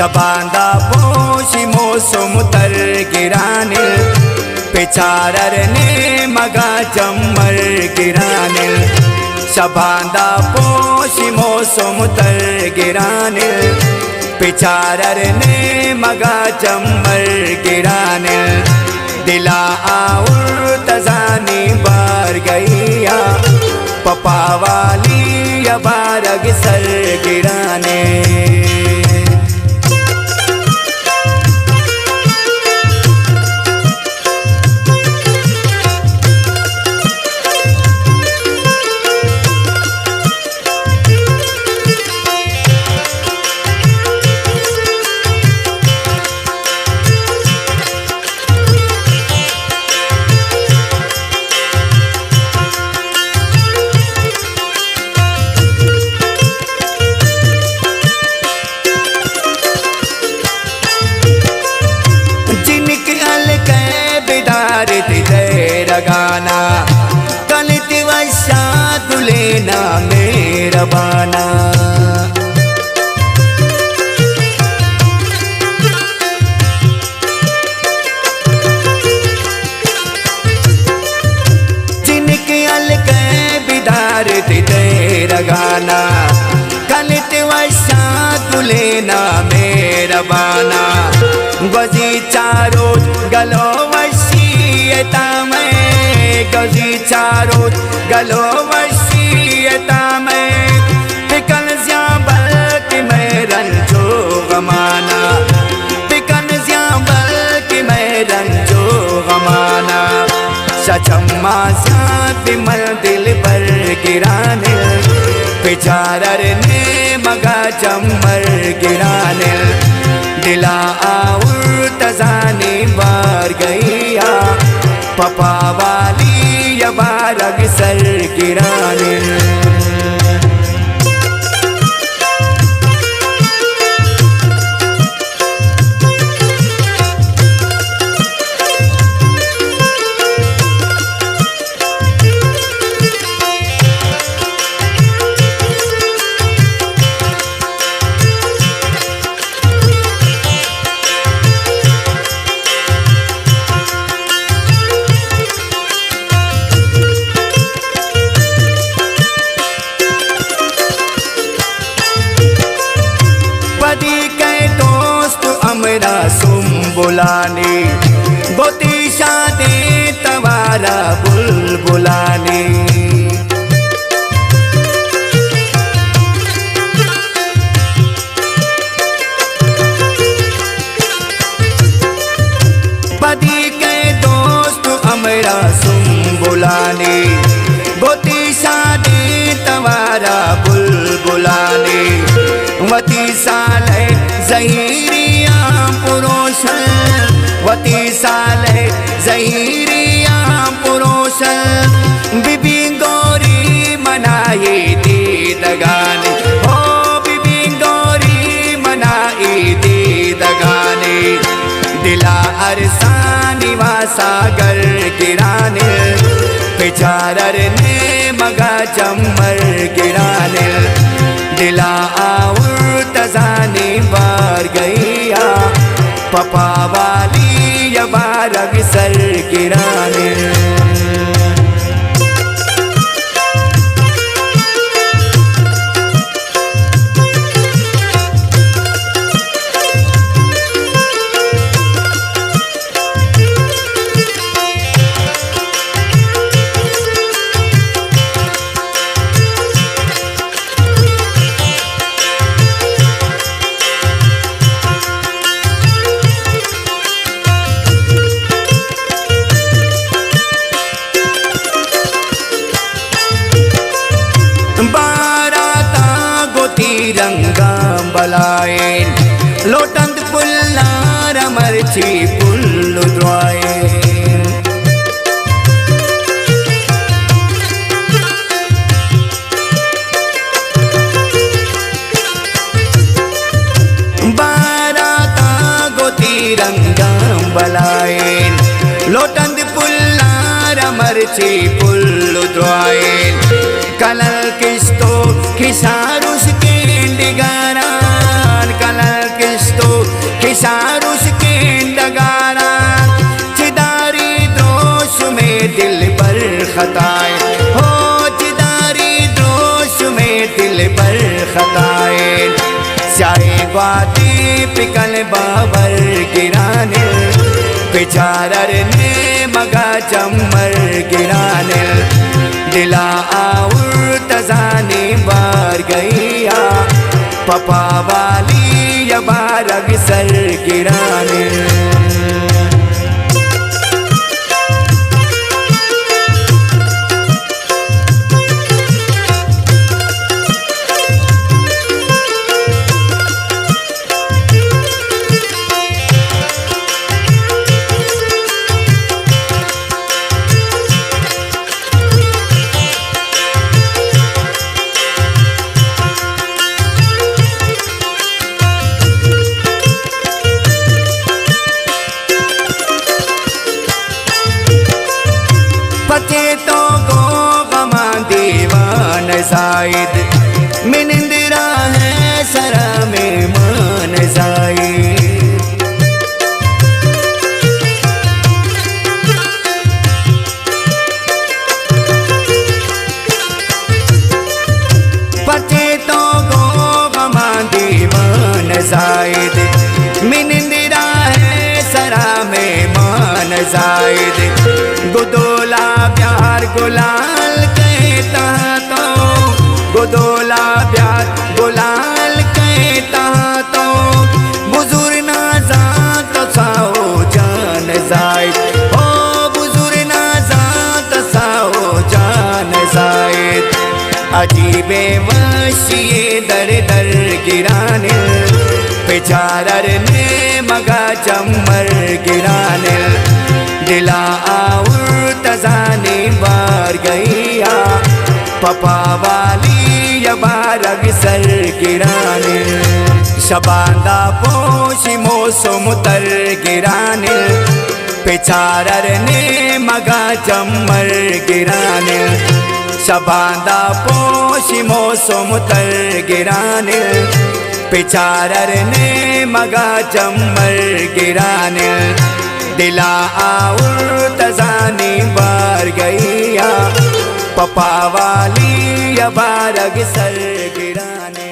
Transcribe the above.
शबांदा पोशी मोसम तर गिराने पिचारर ने मगा चम्मर गिराने शबांदा पोशी मोसम तर गिराने पिचारर ने मगा चम्मर गिराने दिला आउर तजानी बार गईया पपा वाली या बारग सर गिराने गाना कलित वशा दुलेना मेरा बाना जिनके अलग बिदार तेरा गाना कलित वशा दुलेना मेरा बाना गजी चारो गलो वशीयता में गजी चारो गलो वशीयता में पिकन ज़्याबल कि मैं रंजो गमाना पिकन ज़्याबल कि मैं रंजो गमाना सचम्मा ज़्यादा मल दिल पर गिराने पिचारर ने मगा चम्मर गिराने दिला आउर तजानी बार गईया पपा वाली या बारग सर गिराने बुलाने गोती शादी तवारा बुलबुलाने पति के दोस्त हमरा सुम बुलाने गोती शादी तवारा बुलबुलाने वती साल ज़हीरिया पुरोशन वती साल ज़हीरिया पुरोशन बीबी गौरी मनाई दीद गाने ओ बीबी गौरी मनाई दीद गाने दिला अरसानी वा सागर गिराने पिचारर ने मगा चम्मर गिराने दिला आउर तजानी बार गईया पपा वाली या बारग सर गिराने रंगा बलाएन लोटंत पुल्लार मरची पुल्लु द्वाएन बाराता गोती रंगा बलाएन लोटंत पुल्लार मरची पुल्लु द्वाएन कलल किस्तो खिसारुस के डिगारान कलल किस्तो दारुश के डगारा चिदारी द्रोश में दिल पर खताए हो चिदारी द्रोश में दिल पर खताए स्याहे ग्वादी पिकल बाबर गिराने बेचारर ने मगा चम्मर गिराने दिला आउर तजानी बार गईया पपा वाली या बारग सर गिराने पचे तो गो गमा दीवान जायद मिनिंदरा है सरा में मान जायद पचे तो गो गमा दीवान जायद मिनिंदरा है सरा में मान जायद गुदोला प्यार गुलाल कहता तो गुदोला प्यार गुलाल कहता तो बुजुर्ग ना जात साओ जान जायद ओ बुजुर्ग ना जात साओ जान जायद अजीबे वशिए दर दर गिराने बेचारर ने मगा चम्मर गिराने दिला आउर तजानी बार गईया पपा वाली या बारग सर गिराने शबांदा पोशी मौसम तर गिराने बेचारर ने मगा चम्मर गिराने शबांदा पोशी मौसम तर गिराने बेचारर ने मगा चम्मर गिराने दिला आउर तजानी बार गईया पपा वाली या बारग सर गिराने